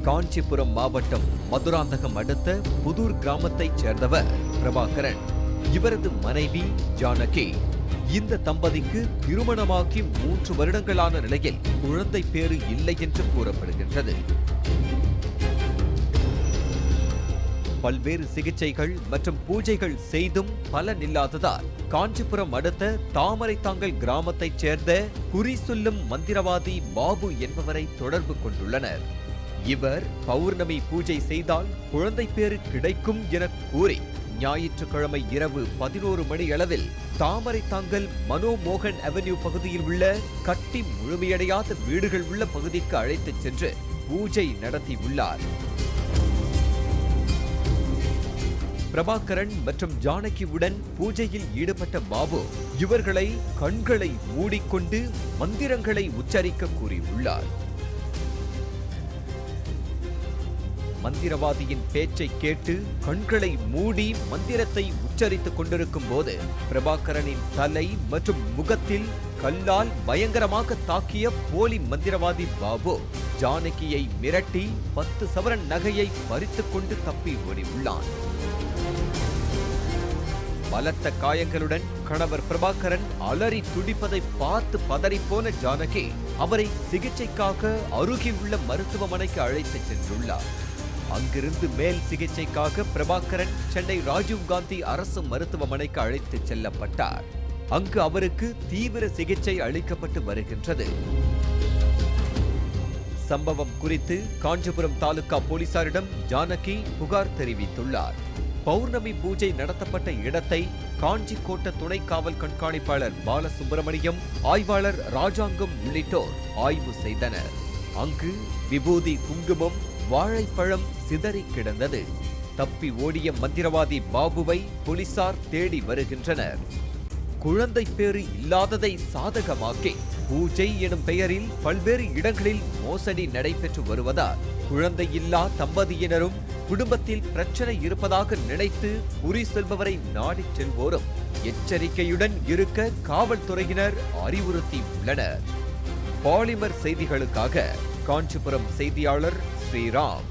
காஞ்சிபுரம் மாவட்டம் மதுராந்தகம் அடுத்த புதூர் கிராமத்தைச் சேர்ந்தவர் பிரபாகரன். இவரது மனைவி ஜானகி. இந்த தம்பதிக்கு திருமணமாகி 3 வருடங்களான நிலையில் குழந்தை பேறு இல்லை என்று கூறப்படுகின்றது. பல்வேறு சிகிச்சைகள் மற்றும் பூஜைகள் செய்தும் பலனில்லாததால் காஞ்சிபுரம் அடுத்த தாமரைத்தாங்கல் கிராமத்தைச் சேர்ந்த குறி சொல்லும் மந்திரவாதி பாபு என்பவரை தொடர்பு கொண்டுள்ளனர். இவர் பௌர்ணமி பூஜை செய்தால் குழந்தை பேறு கிடைக்கும் என கூறி ஞாயிற்றுக்கிழமை இரவு 11 மணி அளவில் தாமரைத்தாங்கல் மனோமோகன் அவென்யூ பகுதியில் உள்ள கட்டி முழுமையடையாத வீடுகள் உள்ள பகுதிக்கு அழைத்துச் சென்று பூஜை நடத்தியுள்ளார். பிரபாகரன் மற்றும் ஜானகியுடன் பூஜையில் ஈடுபட்ட பாபு இவர்களை கண்களை மூடிக்கொண்டு மந்திரங்களை உச்சரிக்க கூறியுள்ளார். மந்திரவாதியின் பேச்சை கேட்டு கண்களை மூடி மந்திரத்தை உச்சரித்துக் கொண்டிருக்கும் போது பிரபாகரனின் தலை மற்றும் முகத்தில் கல்லால் பயங்கரமாக தாக்கிய போலி மந்திரவாதி பாபு ஜானகியை மிரட்டி 10 சவரன் நகையை பறித்துக் கொண்டு தப்பி ஓடியுள்ளான். பலத்த காயங்களுடன் கணவர் பிரபாகரன் அலறி துடிப்பதை பார்த்து பதறிப்போன ஜானகி அவரை சிகிச்சைக்காக அருகிலுள்ள மருத்துவமனைக்கு அழைத்துச் சென்றுள்ளார். அங்கிருந்து மேல் சிகிச்சைக்காக பிரபாகரன் சென்னை ராஜீவ்காந்தி அரசு மருத்துவமனைக்கு அழைத்துச் செல்லப்பட்டார். அங்கு அவருக்கு தீவிர சிகிச்சை அளிக்கப்பட்டு வருகின்றது. சம்பவம் குறித்து காஞ்சிபுரம் தாலுகா போலீசாரிடம் ஜானகி புகார் தெரிவித்துள்ளார். பௌர்ணமி பூஜை நடத்தப்பட்ட இடத்தை காஞ்சி கோட்ட துணை காவல் கண்காணிப்பாளர் பாலசுப்பிரமணியம், ஆய்வாளர் ராஜாங்கம் உள்ளிட்டோர் ஆய்வு செய்தனர். அங்கு விபூதி, குங்குமம், வாழைப்பழம் சிதறி கிடந்தது. தப்பி ஓடிய மந்திரவாதி பாபுவை போலீசார் தேடி வருகின்றனர். குழந்தை பேறு இல்லாததை சாதகமாக்கி பூஜை எனும் பெயரில் பல்வேறு இடங்களில் மோசடி நடைபெற்று வருவதால் குழந்தையில்லா தம்பதியினரும் குடும்பத்தில் பிரச்சனை இருப்பதாக நினைத்து குறி சொல்பவரை நாடிச் செல்வோரும் எச்சரிக்கையுடன் இருக்க காவல்துறையினர் அறிவுறுத்தி உள்ளனர். பாலிமர் செய்திகளுக்காக காஞ்சிபுரம் செய்தியாளர் ஸ்ரீராம்.